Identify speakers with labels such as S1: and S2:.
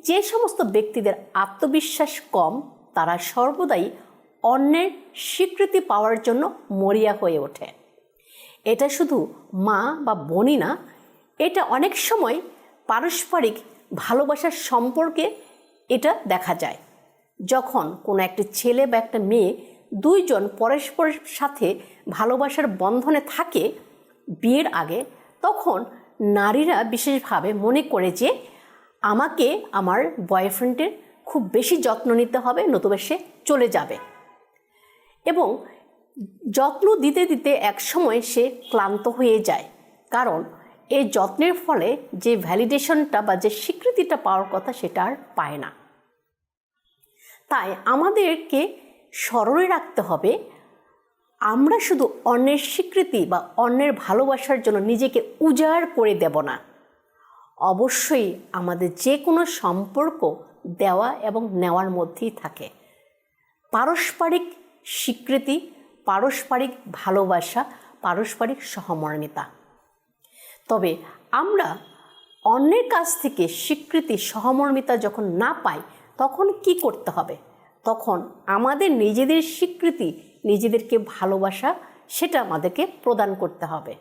S1: যে সমস্ত ব্যক্তিদের আত্মবিশ্বাস কম তারা সর্বদাই অন্যের স্বীকৃতি পাওয়ার জন্য মরিয়া হয়ে ওঠে। এটা শুধু মা বা বোনই না, এটা অনেক সময় পারস্পরিক ভালোবাসার সম্পর্কে এটা দেখা যায়। যখন কোনো একটি ছেলে বা একটা মেয়ে দুইজন পরস্পরের সাথে ভালোবাসার বন্ধনে থাকে বিয়ের আগে, তখন নারীরা বিশেষভাবে মনে করে যে আমাকে আমার বয়ফ্রেন্ডের খুব বেশি যত্ন নিতে হবে, নতুবা সে চলে যাবে। এবং যত্ন দিতে দিতে একসময় সে ক্লান্ত হয়ে যায়, কারণ এই যত্নের ফলে যে ভ্যালিডেশনটা বা যে স্বীকৃতিটা পাওয়ার কথা সেটা আর পায় না। তাই আমাদেরকে স্মরণে রাখতে হবে, আমরা শুধু অন্যের স্বীকৃতি বা অন্যের ভালোবাসার জন্য নিজেকে উজাড় করে দেব না। অবশ্যই আমাদের যে কোনো সম্পর্ক দেওয়া এবং নেওয়ার মধ্যেই থাকে পারস্পরিক স্বীকৃতি, পারস্পরিক ভালোবাসা, পারস্পরিক সহমর্মিতা। তবে আমরা অন্যের কাছ থেকে স্বীকৃতি, সহমর্মিতা যখন না পাই তখন কি করতে হবে? তখন আমাদের নিজেদের স্বীকৃতি, নিজেদেরকে ভালোবাসা, সেটা আমাদেরকে প্রদান করতে হবে।